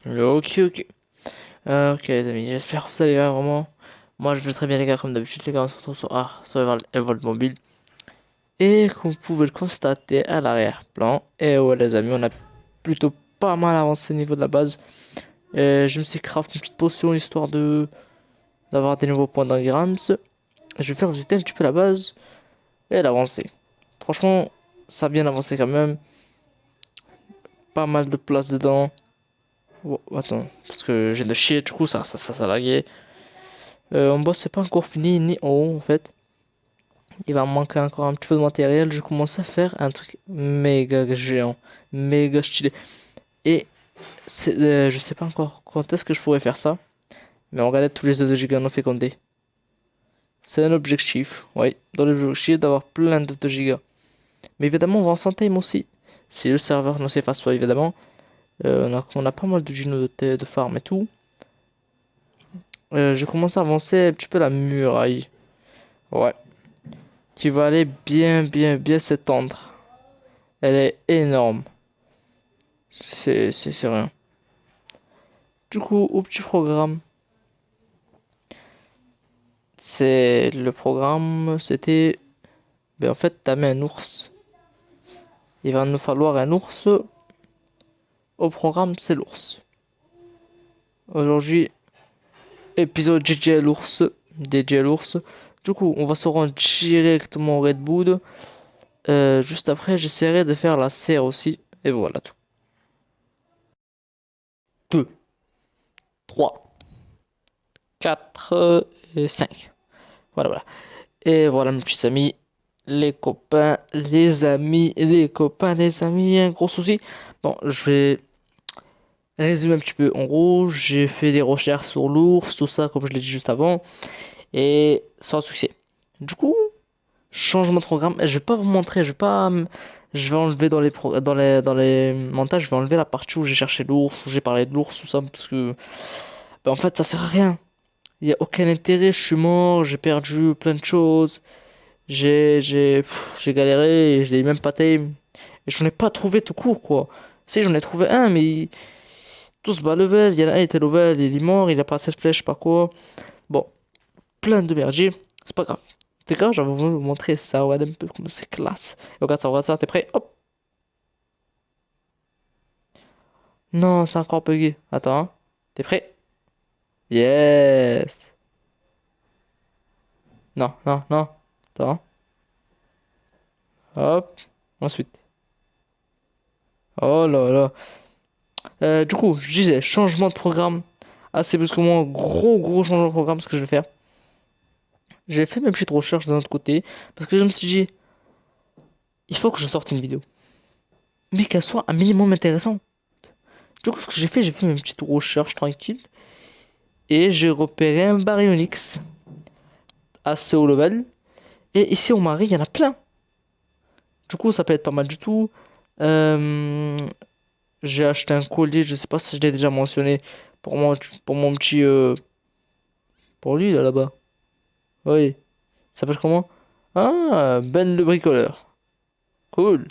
Ok, ok. Ok, les amis, j'espère que vous allez bien, vraiment. Moi, je vais très bien, les gars, comme d'habitude, les gars, on se retrouve sur Evolve Mobile. Et comme vous pouvez le constater à l'arrière-plan, et ouais, les amis, on a plutôt pas mal avancé au niveau de la base. Je me suis craft une petite potion histoire de d'avoir des nouveaux points d'engrams. Je vais faire visiter un petit peu la base et l'avancer. Franchement, ça a bien avancé quand même. Pas mal de place dedans. Oh, attends, parce que j'ai de chier, du coup, ça laguait. En bas, c'est pas encore fini, ni en haut, en fait. Il va me manquer encore un petit peu de matériel. Je commence à faire un truc méga géant, méga stylé. Et je sais pas encore quand est-ce que je pourrais faire ça. Mais on regarde tous les œufs de Giga fécondés. C'est un objectif, oui. Dans l'objectif d'avoir plein d'œufs de Giga. Mais évidemment, on va en sans time aussi. Si le serveur ne s'efface pas, évidemment. On a pas mal de gynos de farm et tout. Je commence à avancer un petit peu la muraille. Ouais. Qui va aller bien, bien, bien s'étendre. Elle est énorme. C'est rien. Du coup, au petit programme. C'est le programme, c'était. Ben en fait, t'as mis un ours. Il va nous falloir un ours. Au programme, c'est l'ours. Aujourd'hui, épisode DJ l'ours. DJ l'ours. Du coup, on va se rendre directement au Red Bull. Juste après, j'essaierai de faire la serre aussi. Et voilà tout. 2, 3, 4 et 5. Voilà, voilà. Et voilà, mes petits amis, les copains, les amis, les copains, les amis, un gros souci. Bon, je vais résumer un petit peu. En gros, j'ai fait des recherches sur l'ours, tout ça, comme je l'ai dit juste avant, et sans succès. Du coup, changement de programme. Je vais pas vous montrer, je vais enlever dans les montages, je vais enlever la partie où j'ai cherché l'ours, où j'ai parlé de l'ours, tout ça, parce que, ben, en fait, ça sert à rien. Il y a aucun intérêt, je suis mort, j'ai perdu plein de choses. J'ai galéré et je l'ai même pas tame. Et j'en ai pas trouvé tout court, quoi. Si, j'en ai trouvé un, mais tous bas level. Il y en a un, il était level, il est mort, il a pas assez de flèches, je sais pas quoi. Bon, plein de merdier. C'est pas grave. C'est grave, j'avais voulu vous montrer ça. Regarde un peu comme c'est classe. Regarde ça, t'es prêt? Hop. Non, c'est encore bugué. Attends, hein. T'es prêt? Yes. Non, non, non. Attends. Hop. Ensuite. Oh là là. Du coup, je disais, changement de programme. Assez brusquement, gros changement de programme, ce que je vais faire. J'ai fait mes petites recherches d'un autre côté, parce que je me suis dit, il faut que je sorte une vidéo. Mais qu'elle soit un minimum intéressante. Du coup, ce que j'ai fait mes petites recherches tranquilles, et j'ai repéré un baryonyx assez haut level. Et ici au Marais, il y en a plein. Du coup, ça peut être pas mal du tout. Euh, j'ai acheté un collier, je sais pas si je l'ai déjà mentionné, pour moi, pour mon petit... pour lui, là-bas. Oui. Ça s'appelle comment? Ah, Ben le bricoleur. Cool.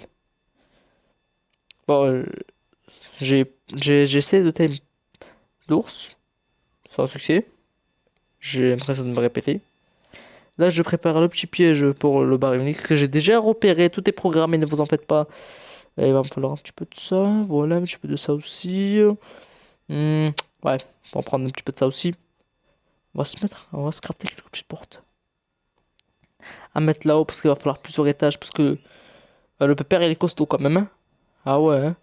Bon, j'ai essayé de tamer l'ours, sans succès. J'ai l'impression de me répéter. Là, je prépare le petit piège pour le baryonyx que j'ai déjà repéré. Tout est programmé, ne vous en faites pas. Et il va me falloir un petit peu de ça. Voilà, un petit peu de ça aussi. Hmm, ouais, on va prendre un petit peu de ça aussi. On va se crafter quelques petites portes. À mettre là-haut parce qu'il va falloir plusieurs étages. Parce que le pépère, il est costaud quand même, hein. Ah ouais, hein.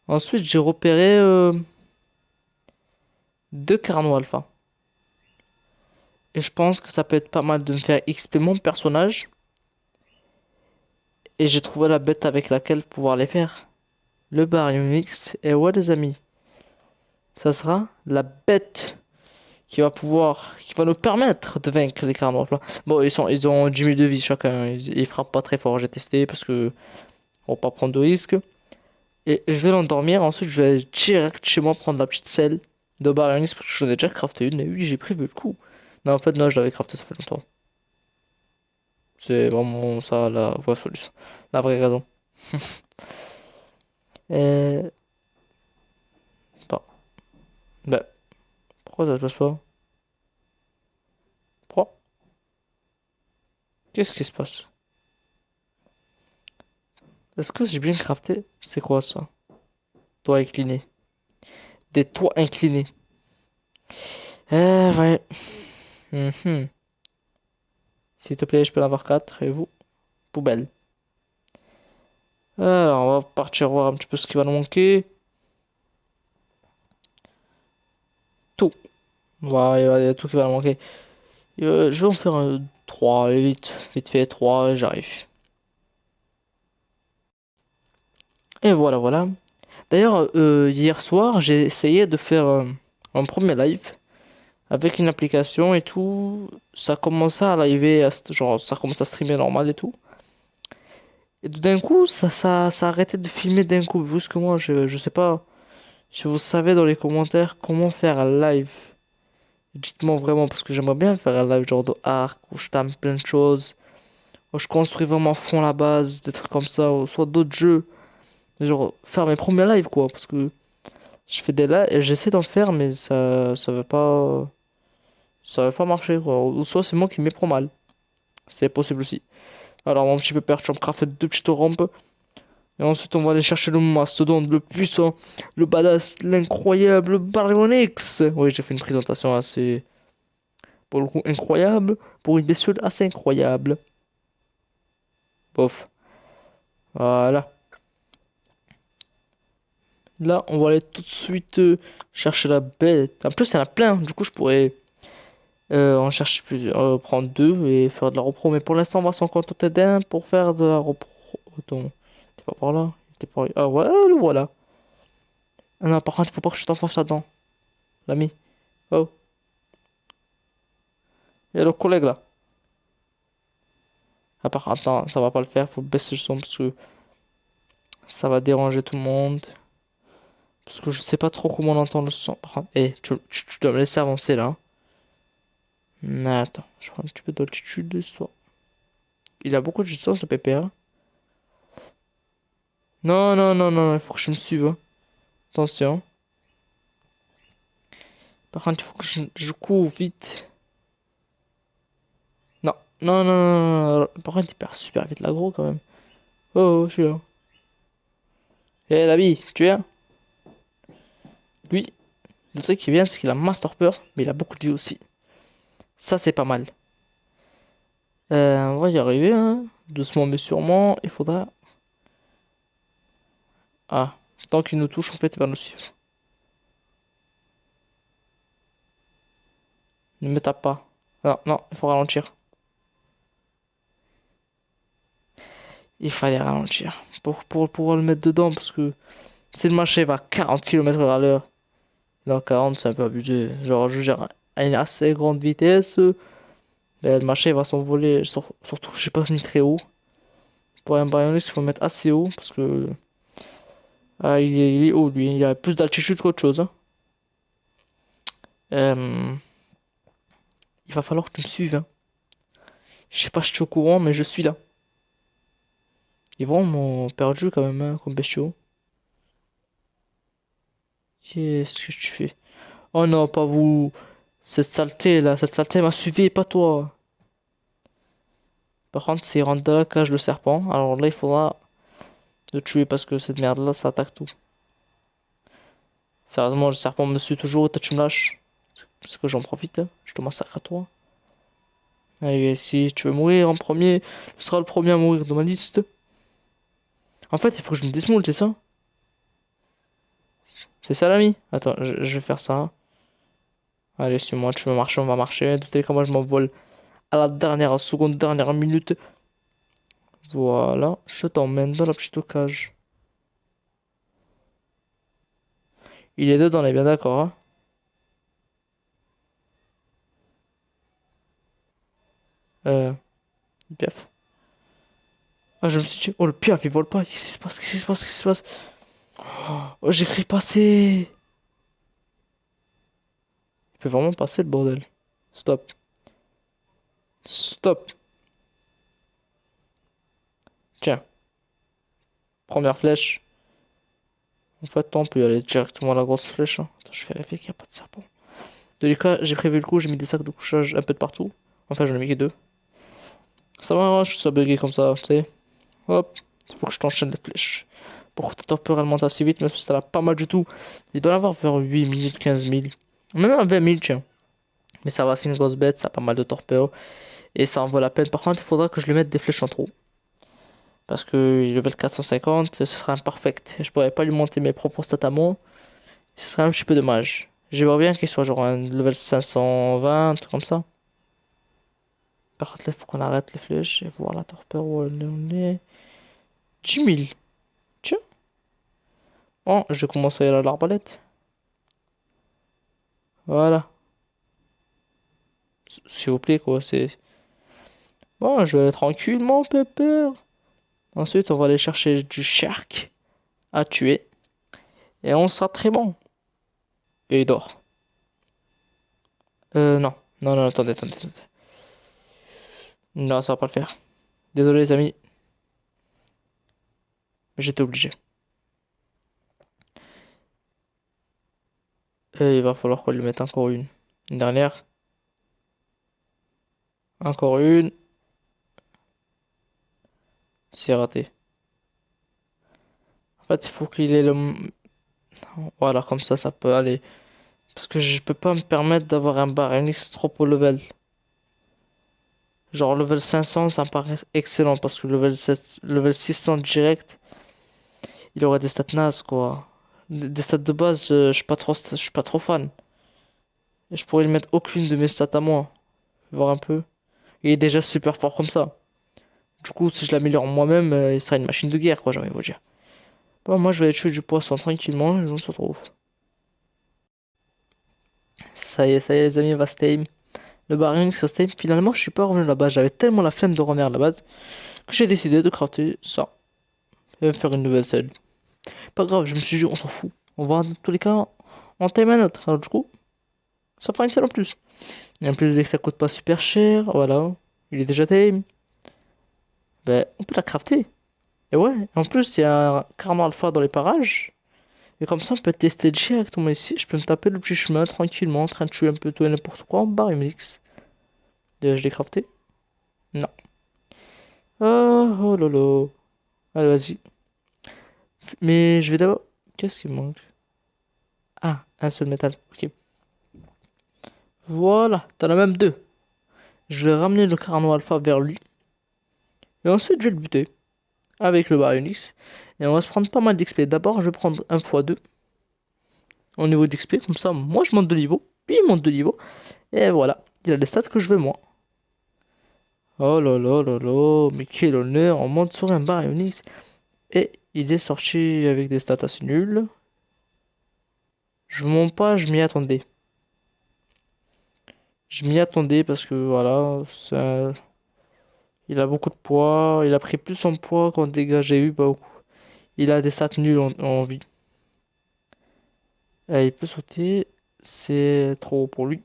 Ensuite, j'ai repéré deux carnaux alpha. Et je pense que ça peut être pas mal de me faire XP mon personnage. Et j'ai trouvé la bête avec laquelle pouvoir les faire. Le baryonyx. Et ouais, les amis. Ça sera la bête qui va nous permettre de vaincre les carnivores. Bon, ils ont 10 000 de vie chacun. Ils frappent pas très fort. J'ai testé parce que on va pas prendre de risques. Et je vais l'endormir. Ensuite, je vais aller direct chez moi prendre la petite selle de baryonyx parce que j'en ai déjà crafté une. Et oui, j'ai prévu le coup. Non, en fait, non, je l'avais crafté, ça fait longtemps. C'est vraiment ça la vraie solution. La vraie raison. Et... Bon. Bah, pourquoi ça se passe pas? Pourquoi? Qu'est-ce qui se passe? Est-ce que j'ai bien crafté? C'est quoi ça? Toit incliné. Des toits inclinés. Ouais. Mhm. S'il te plaît, je peux en avoir 4. Et vous? Poubelle. Alors, on va partir voir un petit peu ce qui va nous manquer. Tout. Ouais, il y a tout qui va nous manquer. Je vais en faire 3, vite. Vite fait, 3, j'arrive. Et voilà, voilà. D'ailleurs, hier soir, j'ai essayé de faire un premier live avec une application et tout. Ça commençait à liver, genre, ça commençait à streamer normal et tout. Et d'un coup, ça a arrêté de filmer d'un coup. Brusquement, je sais pas si vous savez dans les commentaires comment faire un live. Dites-moi vraiment, parce que j'aimerais bien faire un live genre de arc où je tame plein de choses. Où je construis vraiment à fond la base, des trucs comme ça, ou soit d'autres jeux. Genre, faire mes premiers lives quoi, parce que je fais des lives et j'essaie d'en faire, mais ça va pas marcher quoi. Ou soit c'est moi qui m'y prends mal. C'est possible aussi. Alors, mon petit pépère, tu vas me crafter deux petites rampes. Et ensuite, on va aller chercher le mastodonte, le puissant, le badass, l'incroyable Baryonyx. Oui, j'ai fait une présentation assez, pour le coup, incroyable, pour une bestiole assez incroyable. Bof. Voilà. Là, on va aller tout de suite chercher la bête. En plus, il y en a plein. Du coup, je pourrais en chercher plusieurs, prendre deux et faire de la repro. Mais pour l'instant, on va s'en contenter d'un pour faire de la repro. Attends, t'es pas par là? T'es par... Ah ouais, le voilà. Ah non, par contre, il faut pas que je t'enfonce là-dedans, l'ami. Oh, il y a le collègue là. Ah, par contre, attends, ça va pas le faire. Faut baisser le son parce que ça va déranger tout le monde. Parce que je sais pas trop comment on entend le son. Par contre, tu dois me laisser avancer là. Mais attends, je prends un petit peu d'altitude de soi. Il a beaucoup de distance, le PPA. Non, non, non, non, il faut que je me suive, hein. Attention. Par contre, il faut que je cours vite. Non, non, non, non, non. Par contre, il perd super vite l'agro quand même. Oh, je suis là. Eh, l'ami, tu viens? Lui, le truc qui vient, c'est qu'il a Master Peur, mais il a beaucoup de vie aussi. Ça, c'est pas mal. On va y arriver, hein. Doucement mais sûrement. Il faudra. Ah, tant qu'il nous touche, en fait, il va nous suivre. Ne me tape pas. Non, non, il faut ralentir. Il fallait ralentir. Pour pouvoir le mettre dedans, parce que si le marché va à 40 km à l'heure, non, 40, c'est un peu abusé. Genre, je gère à une assez grande vitesse. Ben, le marché va s'envoler. Surtout, je sais pas mis très haut. Pour un Bayonet, il faut le mettre assez haut, parce que. Ah, il est haut, lui. Il a plus d'altitude qu'autre chose, hein. Euh, il va falloir que tu me suives, hein. Je sais pas si tu es au courant, mais je suis là. Ils vont m'ont perdu quand même, hein, comme bestiaux. Qu'est-ce que tu fais? Oh non, pas vous. Cette saleté là, cette saleté m'a suivi, pas toi. Par contre, s'il rentre dans la cage le serpent, alors là il faudra le tuer parce que cette merde là ça attaque tout. Sérieusement, le serpent me suit toujours, toi tu me lâches. Parce que j'en profite, hein. Je te massacre à toi. Allez, si tu veux mourir en premier, tu seras le premier à mourir de ma liste. En fait, il faut que je me dismoule, c'est ça? C'est ça l'ami? Attends, je vais faire ça, hein. Allez, suis-moi, tu veux marcher, on va marcher. De tous les cas, moi je m'envole à la dernière seconde, dernière minute. Voilà, je t'emmène dans la petite cage. Il est dedans, on est bien d'accord, hein? Euh, Piaf. Ah, je me suis dit, oh le piaf, il vole pas. Qu'est-ce qui se passe? Qu'est-ce qui se passe? Qu'est-ce qui se passe? Oh, j'ai cru passer. Il peut vraiment passer le bordel. Stop. Stop. Tiens, première flèche. En fait, on peut y aller directement à la grosse flèche, hein. Attends, je vérifie qu'il n'y a pas de serpent. De les cas, j'ai prévu le coup, j'ai mis des sacs de couchage un peu de partout. Enfin, j'en ai mis que deux. Ça m'arrange, ça bugué comme ça, tu sais. Hop, faut que je t'enchaîne les flèches. Pour que ta torpeur elle monte assez vite, même si ça l'a pas mal du tout. Il doit en avoir vers 8 000, 15 000. Même à 20 000, tiens. Mais ça va, c'est une grosse bête, ça a pas mal de torpeur. Et ça en vaut la peine. Par contre, il faudra que je lui mette des flèches en trop. Parce que il level 450, ce sera imparfect. Et je pourrais pas lui monter mes propres stats à moi. Ce serait un petit peu dommage. J'aimerais bien qu'il soit genre un level 520, un truc comme ça. Par contre, là, il faut qu'on arrête les flèches et voir la torpeur où elle en est. 10 000. Tiens. Oh, je vais commencer à aller à l'arbalète. Voilà. S'il vous plaît, quoi, c'est... Bon, je vais aller tranquillement, pépère. Ensuite, on va aller chercher du shark à tuer. Et on sera très bon. Et il dort. Non. Non, non, attendez, attendez, attendez. Non, ça va pas le faire. Désolé, les amis. Mais j'étais obligé. Et il va falloir qu'on lui mette encore une. Une dernière. Encore une. C'est raté. En fait, il faut qu'il ait le... Voilà, comme ça peut aller. Parce que je peux pas me permettre d'avoir un Baronix trop au level. Genre level 500, ça me paraît excellent. Parce que level 7, level 600 direct, il aurait des stats nazes, quoi. Des stats de base, je suis pas trop fan. Et je pourrais lui mettre aucune de mes stats à moi. Voir un peu. Il est déjà super fort comme ça. Du coup, si je l'améliore moi-même, il sera une machine de guerre, quoi, j'ai envie de vous dire. Bon, moi, je vais aller tuer du poisson tranquillement et on se retrouve. Ça y est, les amis, on va stay. Le Baryonyx ça stay. Finalement, je suis pas revenu là-bas. J'avais tellement la flemme de revenir à la base que j'ai décidé de crafter ça. Et me faire une nouvelle selle. Pas grave, je me suis dit, on s'en fout. On va dans tous les cas en time un autre. Alors, du coup, ça fera une selle en plus. Et en plus, dès que ça coûte pas super cher, voilà. Il est déjà tame. Ben, on peut la crafter. Et ouais, en plus, il y a un carrément alpha dans les parages. Et comme ça, on peut tester directement ici. Je peux me taper le petit chemin tranquillement, en train de tuer un peu tout et n'importe quoi en barre mix. Déjà, je l'ai crafté? Non. Oh, oh lolo. Allez, vas-y. Mais je vais d'abord. Qu'est-ce qui me manque? Ah, un seul métal. Ok. Voilà, t'en as même deux. Je vais ramener le Carno Alpha vers lui. Et ensuite, je vais le buter. Avec le Baryonyx. Et on va se prendre pas mal d'XP. D'abord, je vais prendre 1 x 2 au niveau d'XP. Comme ça, moi, je monte de niveau. Puis, il monte de niveau. Et voilà. Il a les stats que je veux, moi. Oh là là là là. Mais quel honneur. On monte sur un Baryonyx. Et il est sorti avec des stats assez nuls. Je vous mens pas, je m'y attendais. Je m'y attendais parce que voilà, il a beaucoup de poids. Il a pris plus en poids qu'en dégâts. J'ai eu beaucoup. Il a des stats nuls en vie. Il peut sauter. C'est trop haut pour lui.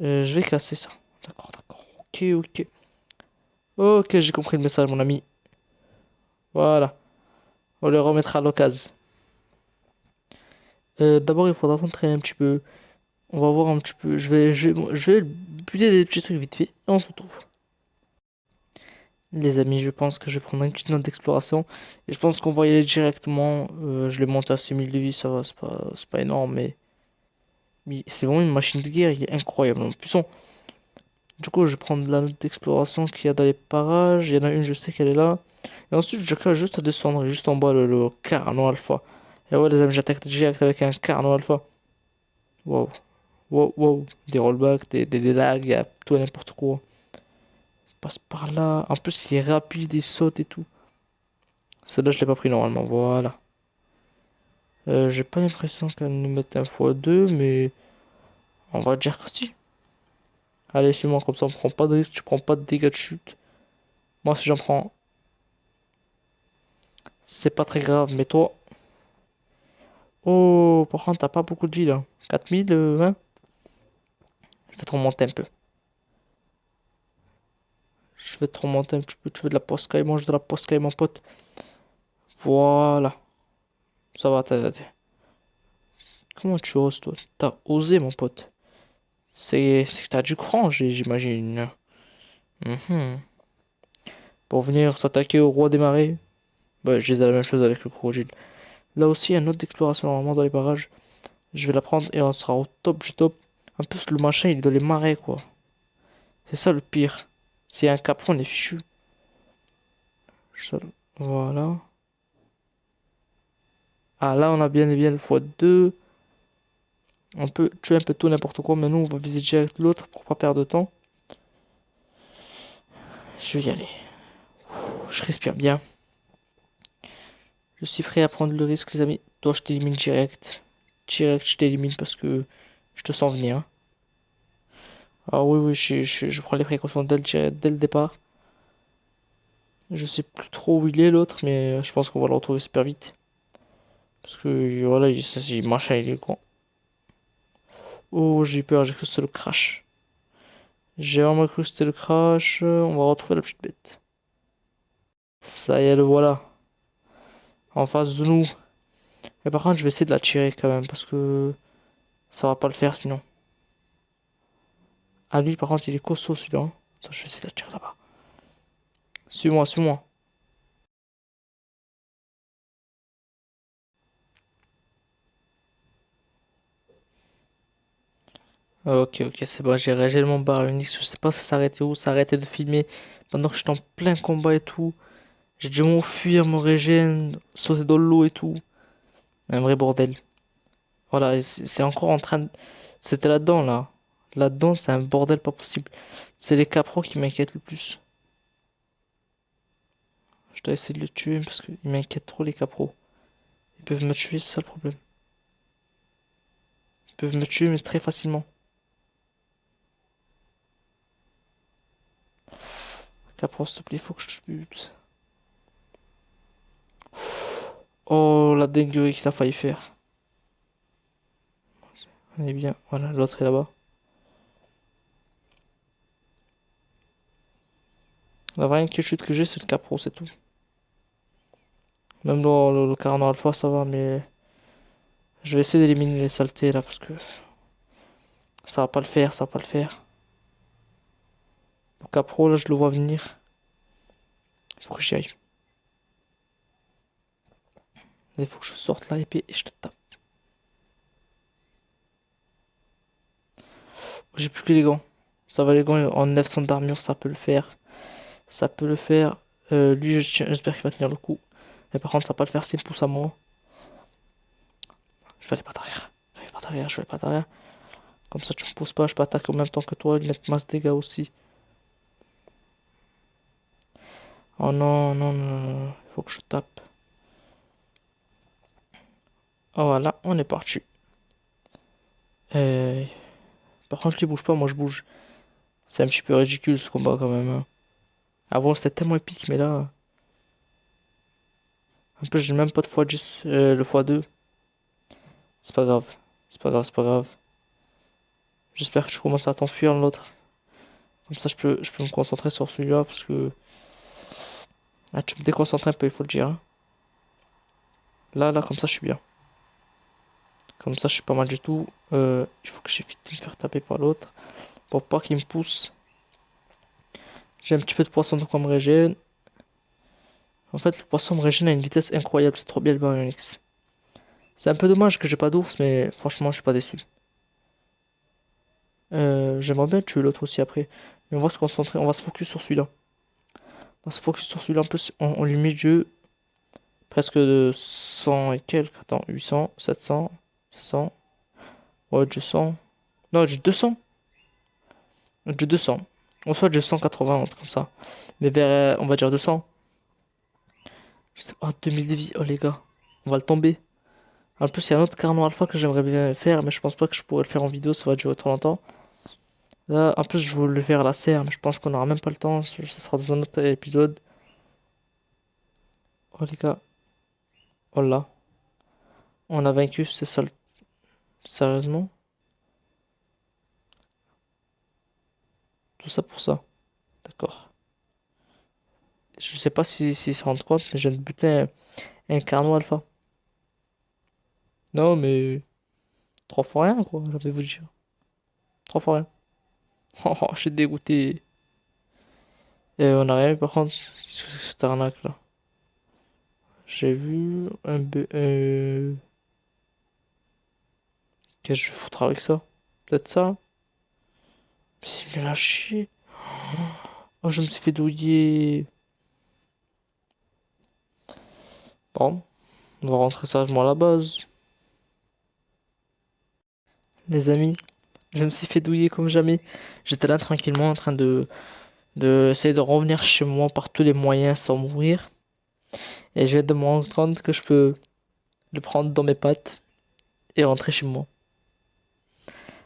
Je vais casser ça. D'accord, d'accord. Ok, ok. Ok, j'ai compris le message, mon ami. Voilà. On le remettra à l'occasion. D'abord, il faudra s'entraîner un petit peu. On va voir un petit peu. Je vais buter des petits trucs vite fait. Et on se retrouve. Les amis, je pense que je vais prendre une petite note d'exploration. Et je pense qu'on va y aller directement. Je l'ai monté à 6000 de vie, ça va, c'est pas énorme, mais c'est vraiment une machine de guerre, il est incroyablement puissant. Du coup, je vais prendre la note d'exploration qu'il y a dans les parages. Il y en a une, je sais qu'elle est là. Et ensuite, je vais juste à descendre, juste en bas, le Carno Alpha. Et ouais, les amis, j'attaque direct avec un Carno Alpha. Wow, wow, wow. Des rollbacks, des lags, il y a tout et n'importe quoi. Il passe par là. En plus, il est rapide, il saute et tout. Celle-là, je l'ai pas pris normalement, voilà. J'ai pas l'impression qu'elle nous mette un x2, mais on va dire que si. Allez, suis-moi, comme ça on prend pas de risque, tu prends pas de dégâts de chute. Moi, si j'en prends, c'est pas très grave, mais toi. Oh, par contre, t'as pas beaucoup de vie là. 4000, hein? Je vais te remonter un peu. Je vais te remonter un petit peu. Tu veux de la poscaille? Mange de la poscaille, mon pote. Voilà. Ça va, comment tu oses, toi? T'as osé, mon pote. C'est que t'as du cran, j'imagine. Mhm. Pour venir s'attaquer au roi des marais. Bah, je disais la même chose avec le crocodile. Là aussi, un autre d'exploration normalement dans les barrages. Je vais la prendre et on sera au top du top. En plus, le machin, il est dans les marais, quoi. C'est ça le pire. S'il y a un capron, on est fichu. Ça- Voilà. Ah, là, on a bien et bien le x2. On peut tuer un peu tout, n'importe quoi, mais nous, on va viser direct l'autre pour pas perdre de temps. Je vais y aller. Je respire bien. Je suis prêt à prendre le risque, les amis. Toi, je t'élimine direct. Direct, je t'élimine parce que je te sens venir, hein. Ah oui, oui, je prends les précautions dès le départ. Je sais plus trop où il est l'autre, mais je pense qu'on va le retrouver super vite. Parce que voilà, machin, il est con. Oh, j'ai peur, j'ai cru que c'était le crash. J'ai vraiment cru que c'était le crash. On va retrouver la petite bête. Ça y est, le voilà. En face de nous. Mais par contre, je vais essayer de la tirer quand même, parce que ça va pas le faire sinon. Ah, lui, par contre, il est costaud celui-là, hein. Attends, je vais essayer de la tirer là-bas. Suis-moi, suis-moi. Ok, ok, c'est bon, j'ai régé mon bar Unix. Je sais pas si ça s'arrêtait où, ça arrêtait de filmer pendant que j'étais en plein combat et tout. J'ai dû m'enfuir, me régène, sauter dans l'eau et tout. Un vrai bordel. Voilà, et c'est encore en train de... C'était là-dedans, là. Là-dedans, c'est un bordel pas possible. C'est les capros qui m'inquiètent le plus. Je dois essayer de le tuer parce qu'ils m'inquiètent trop, les capros. Ils peuvent me tuer, c'est ça le problème. Ils peuvent me tuer, mais très facilement. Capro, s'il te plaît, faut que je te bute. Oh, la dinguerie qu'il a failli faire. On est bien. Voilà, l'autre est là-bas. La vraie inquiétude que j'ai, c'est le capro, c'est tout. Même le Carno Alpha, ça va, mais je vais essayer d'éliminer les saletés là parce que ça va pas le faire, ça va pas le faire. Le capro, là, je le vois venir. Il faut que j'y aille. Il faut que je sorte la épée et je te tape. J'ai plus que les gants. Ça va, les gants en 900 d'armure, ça peut le faire. Ça peut le faire. Lui, j'espère qu'il va tenir le coup. Mais par contre, ça va pas le faire s'il me pousse à moi. Je vais aller pas derrière. Je vais aller pas derrière, je vais aller pas derrière. Comme ça, tu me pousses pas, je peux attaquer en même temps que toi, il met masse dégâts aussi. Oh non, non, non, non, non, il faut que je tape. Oh, voilà, on est parti. Euh, Par contre, lui bouge pas, moi je bouge. C'est un petit peu ridicule ce combat quand même, hein. Avant, c'était tellement épique, mais là. En plus, j'ai même pas de x10, le x2. C'est pas grave. C'est pas grave, c'est pas grave. J'espère que tu commences à t'enfuir l'autre. Comme ça, je peux me concentrer sur celui-là parce que. Ah, tu me déconcentres un peu, il faut le dire, hein. Là, comme ça, je suis bien. Comme ça, je suis pas mal du tout. Il faut que j'évite de me faire taper par l'autre. Pour pas qu'il me pousse. J'ai un petit peu de poisson de quoi me régène. En fait, le poisson me régène à une vitesse incroyable. C'est trop bien le Baryonyx. C'est un peu dommage que j'ai pas d'ours, mais franchement, je suis pas déçu. J'aimerais bien tuer l'autre aussi après. Mais on va se concentrer, on va se focus sur celui-là. On va se focus sur celui-là. En plus, on lui met jeu presque de 100 et quelques. Attends, 800, 700, 600. Ouais, 200. Non, j'ai 200. J'ai 200. En soit j'ai 180, un truc comme ça. Mais vers, on va dire 200. Je sais pas, 2000 de vie. Oh les gars, on va le tomber. En plus, il y a un autre carnet alpha que j'aimerais bien faire, mais je pense pas que je pourrais le faire en vidéo, ça va durer trop longtemps. Là, en plus, je voulais le faire à la serre, mais je pense qu'on aura même pas le temps. Ce sera dans un autre épisode. Oh les gars, oh là. On a vaincu, c'est ça. Sérieusement? Tout ça pour ça. D'accord. Je sais pas s'ils se rendent compte, mais je viens de buter un carnot alpha. Non, mais 3 fois rien, quoi, j'ai envie de vous dire. 3 fois rien. Oh, oh, je suis dégoûté. Et on a rien eu, par contre, qu'est-ce que c'est cette arnaque là? J'ai vu un qu'est-ce que je vais foutre avec ça? Peut-être ça? Mais c'est nul à chier. Oh, je me suis fait douiller. Bon, on va rentrer sagement à la base. Les amis, je me suis fait douiller comme jamais. J'étais là tranquillement en train de essayer de revenir chez moi par tous les moyens sans mourir. Et je viens de me rendre compte que je peux le prendre dans mes pattes et rentrer chez moi.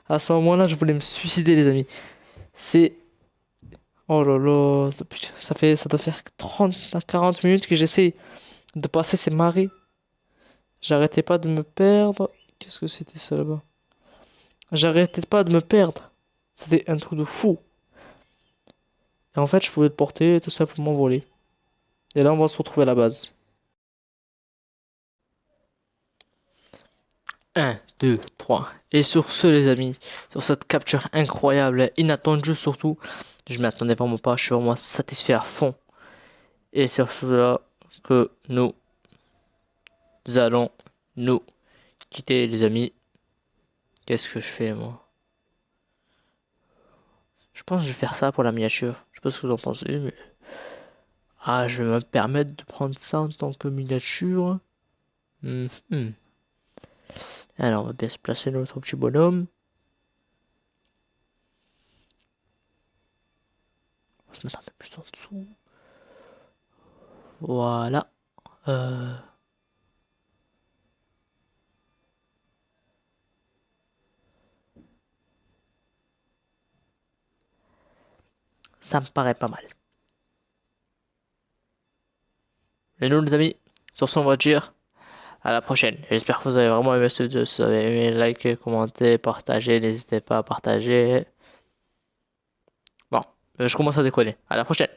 À ce moment-là, je voulais me suicider, les amis. C'est... Oh là là, putain, ça doit faire 30 à 40 minutes que j'essaie de passer ces marais. J'arrêtais pas de me perdre. Qu'est-ce que c'était ça là-bas? J'arrêtais pas de me perdre. C'était un truc de fou. Et en fait, je pouvais le porter et tout simplement voler. Et là, on va se retrouver à la base. Un, 2, 3. Et sur ce, les amis, sur cette capture incroyable, inattendue surtout, je m'y attendais vraiment pas, je suis vraiment satisfait à fond. Et c'est sur cela que nous allons nous quitter, les amis. Qu'est-ce que je fais, moi? Je pense que je vais faire ça pour la miniature. Je sais pas ce que vous en pensez, mais... Ah, je vais me permettre de prendre ça en tant que miniature. Mhm. Alors, on va bien se placer notre petit bonhomme. On va se mettre un peu plus en dessous. Voilà. Euh, Ça me paraît pas mal. Et nous, les amis, sur ce, on va dire à la prochaine. J'espère que vous avez vraiment aimé ce vidéo. Si vous avez aimé, likez, commentez, partagez. N'hésitez pas à partager. Bon, je commence à déconner. À la prochaine.